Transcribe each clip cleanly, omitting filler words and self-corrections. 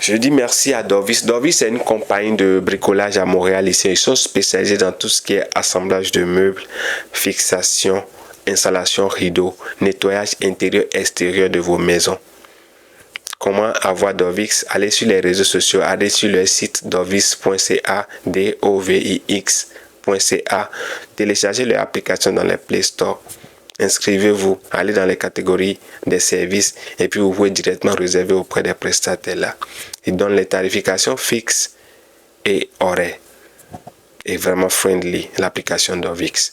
Je dis merci à Dovis. Dovis est une compagnie de bricolage à Montréal ici. Ils sont spécialisés dans tout ce qui est assemblage de meubles, fixation, installation rideau, nettoyage intérieur-extérieur de vos maisons. Comment avoir Dovix? Allez sur les réseaux sociaux, allez sur le site dovix.ca, dovix.ca, téléchargez l'application dans les Play Store. Inscrivez-vous, allez dans les catégories des services et puis vous pouvez directement réserver auprès des prestataires là. Ils donnent les tarifications fixes et horaires. Et vraiment friendly, l'application Dovix.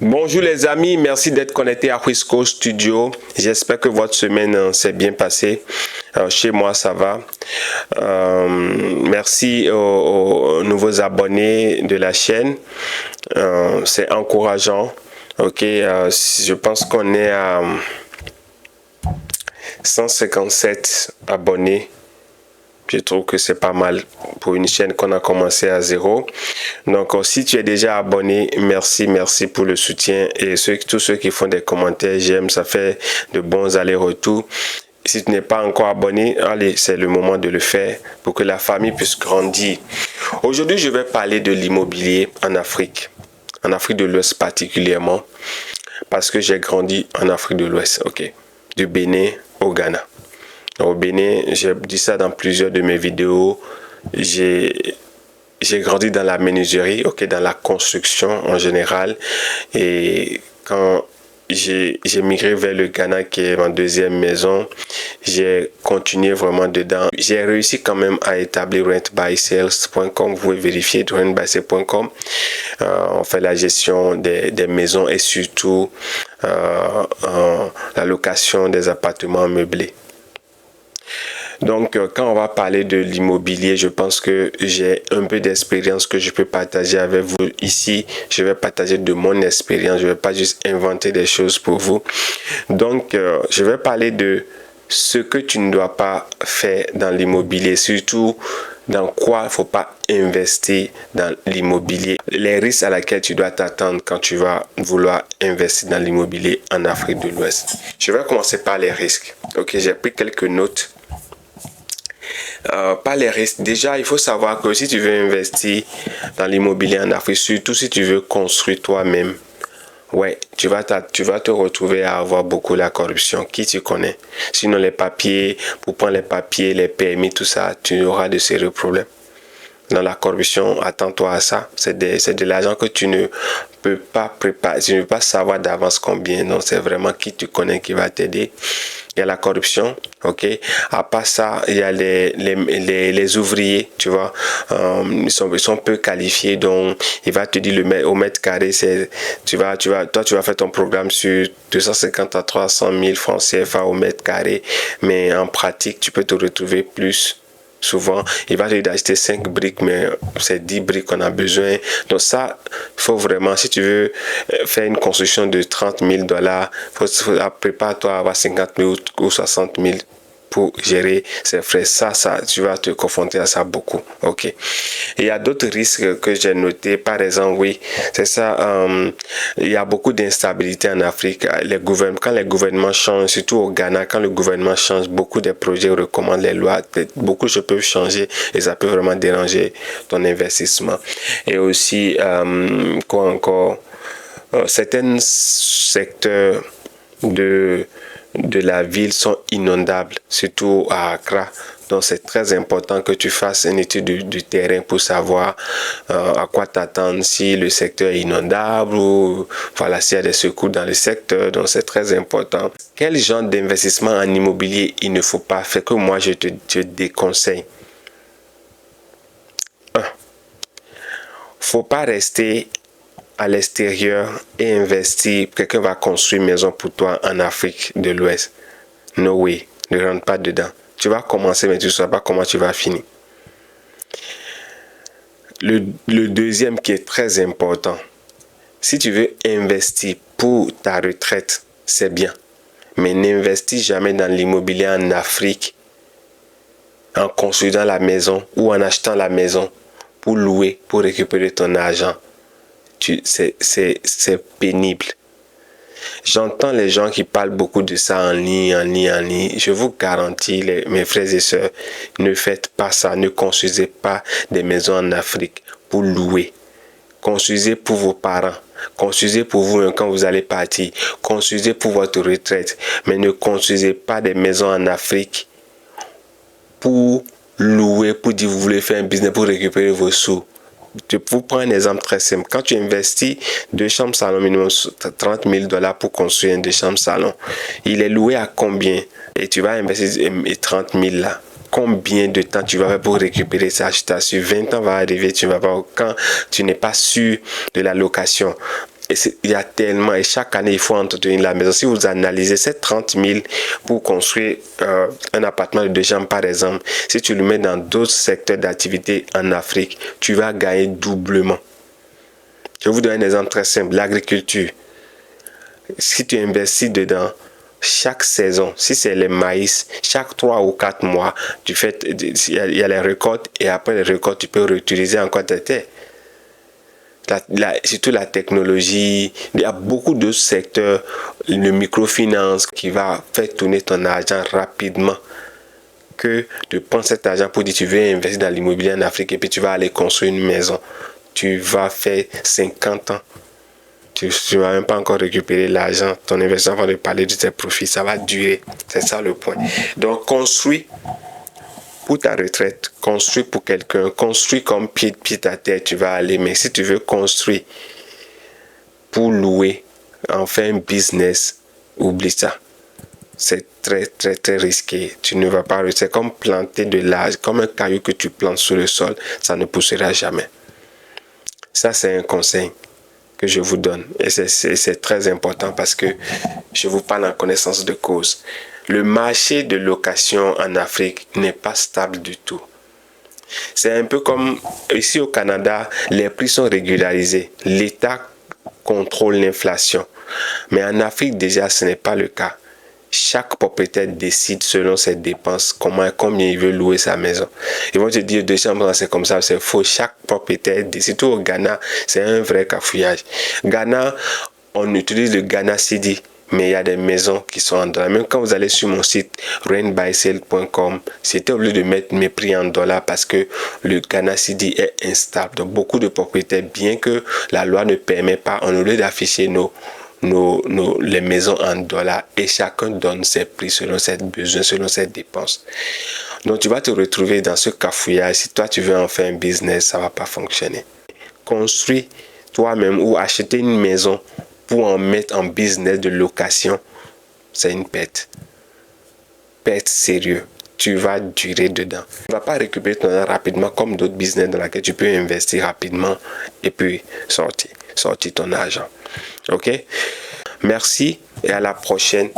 Bonjour les amis, merci d'être connectés à Whisco Studio. J'espère que votre semaine s'est bien passée. Chez moi, ça va. Merci aux nouveaux abonnés de la chaîne. C'est encourageant. Ok, je pense qu'on est à 157 abonnés. Je trouve que c'est pas mal pour une chaîne qu'on a commencé à zéro. Donc, si tu es déjà abonné, merci pour le soutien. Et tous ceux qui font des commentaires, j'aime, ça fait de bons allers-retours. Si tu n'es pas encore abonné, allez, c'est le moment de le faire pour que la famille puisse grandir. Aujourd'hui, je vais parler de l'immobilier en Afrique de l'Ouest particulièrement, parce que j'ai grandi en Afrique de l'Ouest, ok, du Bénin au Ghana. Au Bénin, j'ai dit ça dans plusieurs de mes vidéos. J'ai grandi dans la menuiserie, ok, dans la construction en général. Et quand j'ai migré vers le Ghana, qui est ma deuxième maison, j'ai continué vraiment dedans. J'ai réussi quand même à établir rentbysales.com. Vous pouvez vérifier rentbysales.com. On fait la gestion des maisons et surtout la location des appartements meublés. Donc, quand on va parler de l'immobilier, je pense que j'ai un peu d'expérience que je peux partager avec vous. Ici, je vais partager de mon expérience. Je ne vais pas juste inventer des choses pour vous. Donc, je vais parler de ce que tu ne dois pas faire dans l'immobilier, surtout dans quoi il ne faut pas investir dans l'immobilier. Les risques à laquelle tu dois t'attendre quand tu vas vouloir investir dans l'immobilier en Afrique de l'Ouest. Je vais commencer par les risques. Ok, j'ai pris quelques notes. Pas les risques. Déjà, il faut savoir que si tu veux investir dans l'immobilier en Afrique, surtout si tu veux construire toi-même, ouais, tu vas te retrouver à avoir beaucoup la corruption. Qui tu connais? Sinon, les papiers, pour prendre les papiers, les permis, tout ça, tu auras de sérieux problèmes. Dans la corruption, attends-toi à ça. C'est de l'argent que tu ne peux pas préparer. Tu ne peux pas savoir d'avance combien. Donc, c'est vraiment qui tu connais qui va t'aider. Il y a la corruption, ok. À part ça, il y a les ouvriers, tu vois. Ils sont peu qualifiés, donc il va te dire au mètre carré, tu vas faire ton programme sur 250 à 300 000 francs CFA au mètre carré, mais en pratique, tu peux te retrouver plus. Souvent, il va te dire d'acheter 5 briques, mais c'est 10 briques qu'on a besoin. Donc ça, il faut vraiment, si tu veux faire une construction de 30 000 $, prépare-toi à avoir 50 000 ou 60 000 pour gérer ces frais. Ça, tu vas te confronter à ça beaucoup. Ok. Et il y a d'autres risques que j'ai notés. Par exemple, oui, c'est ça. Il y a beaucoup d'instabilité en Afrique. Quand les gouvernements changent, surtout au Ghana, quand le gouvernement change, beaucoup de projets recommandent les lois. Beaucoup de choses peuvent changer et ça peut vraiment déranger ton investissement. Et aussi, quoi encore? Certains secteurs de la ville sont inondables, surtout à Accra. Donc c'est très important que tu fasses une étude du terrain pour savoir à quoi t'attendre, si le secteur est inondable ou voilà, s'il y a des secours dans le secteur. Donc c'est très important. Quel genre d'investissement en immobilier il ne faut pas faire, que moi je te déconseille? Faut pas rester à l'extérieur et investir. Quelqu'un va construire une maison pour toi en Afrique de l'Ouest. No way, ne rentre pas dedans. Tu vas commencer, mais tu ne sais pas comment tu vas finir. Le deuxième qui est très important, si tu veux investir pour ta retraite, c'est bien. Mais n'investis jamais dans l'immobilier en Afrique en construisant la maison ou en achetant la maison pour louer, pour récupérer ton argent. C'est pénible. J'entends les gens qui parlent beaucoup de ça en ligne. Je vous garantis, mes frères et sœurs, ne faites pas ça. Ne construisez pas des maisons en Afrique pour louer. Construisez pour vos parents. Construisez pour vous quand vous allez partir. Construisez pour votre retraite. Mais ne construisez pas des maisons en Afrique pour louer, pour dire vous voulez faire un business, pour récupérer vos sous. Je vous prends un exemple très simple. Quand tu investis 2 chambres salon minimum $30,000 pour construire un 2 chambres salon, il est loué à combien? Et tu vas investir 30 000 là. Combien de temps tu vas faire pour récupérer ça? Je t'assure, 20 ans va arriver, tu vas voir quand tu n'es pas sûr de la location. Et il y a tellement, et chaque année, il faut entretenir la maison. Si vous analysez ces 30 000 pour construire un appartement de 2 chambres, par exemple, si tu le mets dans d'autres secteurs d'activité en Afrique, tu vas gagner doublement. Je vous donne un exemple très simple, l'agriculture. Si tu investis dedans, chaque saison, si c'est le maïs, chaque 3 ou 4 mois, il y a les récoltes et après les récoltes, tu peux réutiliser encore tes terres. Surtout la technologie, il y a beaucoup de secteurs, le microfinance qui va faire tourner ton argent rapidement que de prendre cet argent pour dire tu veux investir dans l'immobilier en Afrique et puis tu vas aller construire une maison. Tu vas faire 50 ans. Tu ne vas même pas encore récupérer l'argent. Ton investisseur va te parler de tes profits. Ça va durer. C'est ça le point. Donc, construis pour ta retraite. Construis pour quelqu'un. Construis comme pied à terre. Tu vas aller. Mais si tu veux construire pour louer, en faire un business, oublie ça. C'est très risqué. Tu ne vas pas. C'est comme planter de l'âge. Comme un caillou que tu plantes sur le sol. Ça ne poussera jamais. Ça, c'est un conseil que je vous donne. Et c'est très important parce que je vous parle en connaissance de cause. Le marché de location en Afrique n'est pas stable du tout. C'est un peu comme ici au Canada, les prix sont régularisés. L'État contrôle l'inflation. Mais en Afrique, déjà, ce n'est pas le cas. Chaque propriétaire décide selon ses dépenses combien il veut louer sa maison. Ils vont te dire 2 chambres, c'est comme ça, c'est faux. Chaque propriétaire décide. Surtout au Ghana, c'est un vrai cafouillage. Ghana, on utilise le Ghana CD, mais il y a des maisons qui sont en dollars. Même quand vous allez sur mon site rainbysale.com, c'était obligé de mettre mes prix en dollars parce que le Ghana CD est instable. Donc beaucoup de propriétaires, bien que la loi ne permet pas, on oublie d'afficher les maisons en dollars et chacun donne ses prix selon ses besoins, selon ses dépenses. Donc tu vas te retrouver dans ce cafouillage. Si toi tu veux en faire un business, ça va pas fonctionner. Construis toi-même ou acheter une maison pour en mettre en business de location, c'est une perte. Perte sérieux. Tu vas durer dedans. Tu ne vas pas récupérer ton argent rapidement comme d'autres business dans lesquels tu peux investir rapidement et puis sortir ton argent. Ok? Merci et à la prochaine.